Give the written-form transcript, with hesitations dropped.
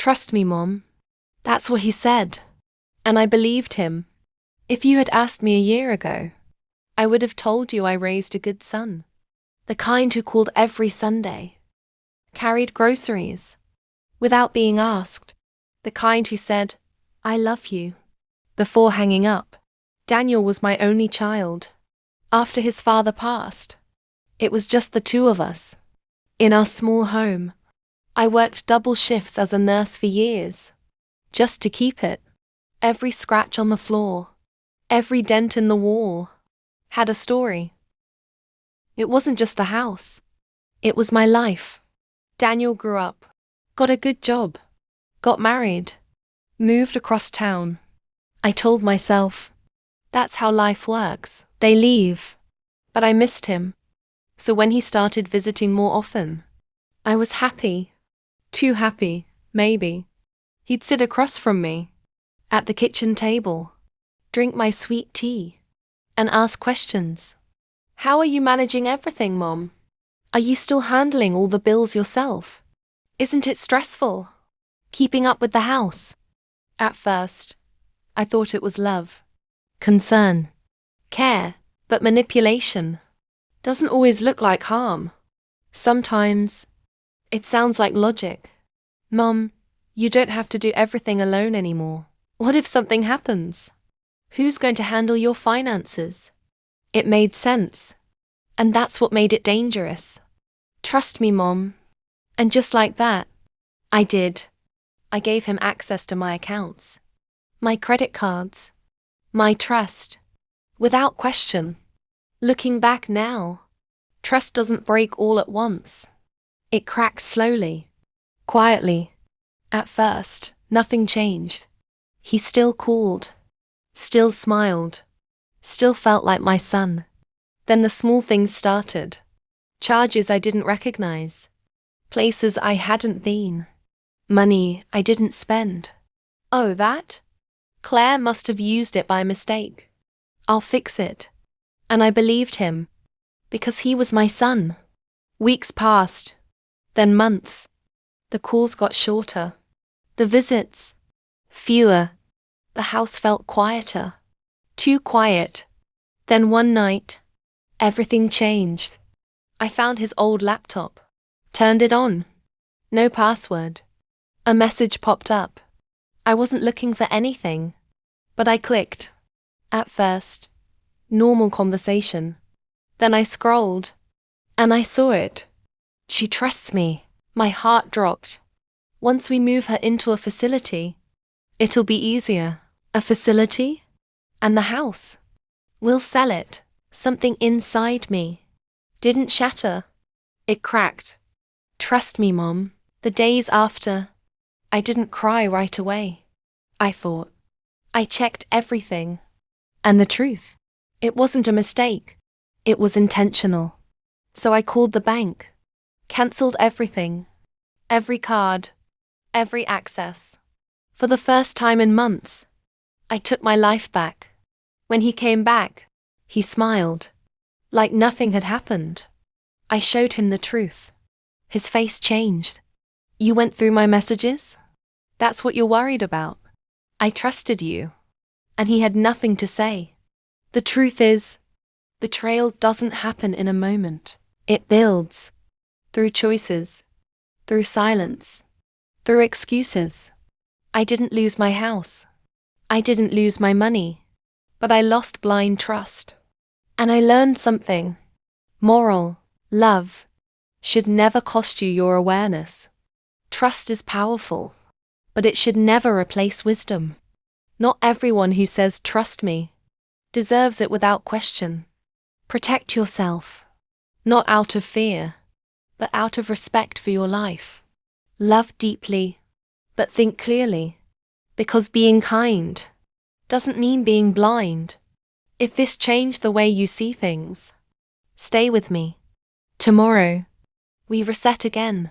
Trust me, Mom. That's what he said. And I believed him. If you had asked me a year ago, I would have told you I raised a good son. The kind who called every Sunday, carried groceries, without being asked. The kind who said, I love you, before hanging up. Daniel was my only child. After his father passed, it was just the two of us. In our small home, I worked double shifts as a nurse for years, just to keep it. Every scratch on the floor, every dent in the wall, had a story. It wasn't just the house. It was my life. Daniel grew up, got a good job, got married, moved across town. I told myself, that's how life works. They leave. But I missed him. So when he started visiting more often, I was happy. Too happy, maybe. He'd sit across from me, at the kitchen table, drink my sweet tea, and ask questions. How are you managing everything, Mom? Are you still handling all the bills yourself? Isn't it stressful, keeping up with the house? At first, I thought it was love, concern, care, but manipulation doesn't always look like harm. Sometimes, it sounds like logic. Mom, you don't have to do everything alone anymore. What if something happens? Who's going to handle your finances? It made sense. And that's what made it dangerous. Trust me, Mom. And just like that, I did. I gave him access to my accounts, my credit cards, my trust, without question. Looking back now, trust doesn't break all at once. It cracks slowly, quietly. At first, nothing changed. He still called, still smiled, still felt like my son. Then the small things started. Charges I didn't recognize, places I hadn't been, money I didn't spend. Oh, that? Claire must have used it by mistake. I'll fix it. And I believed him, because he was my son. Weeks passed, then months. The calls got shorter, the visits fewer. The house felt quieter, too quiet. Then one night, everything changed. I found his old laptop, turned it on. No password. A message popped up. I wasn't looking for anything, but I clicked. At first, normal conversation. Then I scrolled, and I saw it. She trusts me. My heart dropped. Once we move her into a facility, it'll be easier. A facility? And the house? We'll sell it. Something inside me didn't shatter. It cracked. Trust me, Mom. The days after, I didn't cry right away. I thought. I checked everything. And the truth, it wasn't a mistake. It was intentional. So I called the bank, cancelled everything, every card, every access. For the first time in months, I took my life back. When he came back, he smiled, like nothing had happened. I showed him the truth. His face changed. You went through my messages? That's what you're worried about. I trusted you. And he had nothing to say. The truth is, betrayal doesn't happen in a moment. It builds. Through choices. Through silence. Through excuses. I didn't lose my house. I didn't lose my money. But I lost blind trust. And I learned something. Moral, love, should never cost you your awareness. Trust is powerful, but it should never replace wisdom. Not everyone who says trust me deserves it without question. Protect yourself, not out of fear, but out of respect for your life. Love deeply, but think clearly, because being kind doesn't mean being blind. If this changed the way you see things, stay with me. Tomorrow, we reset again.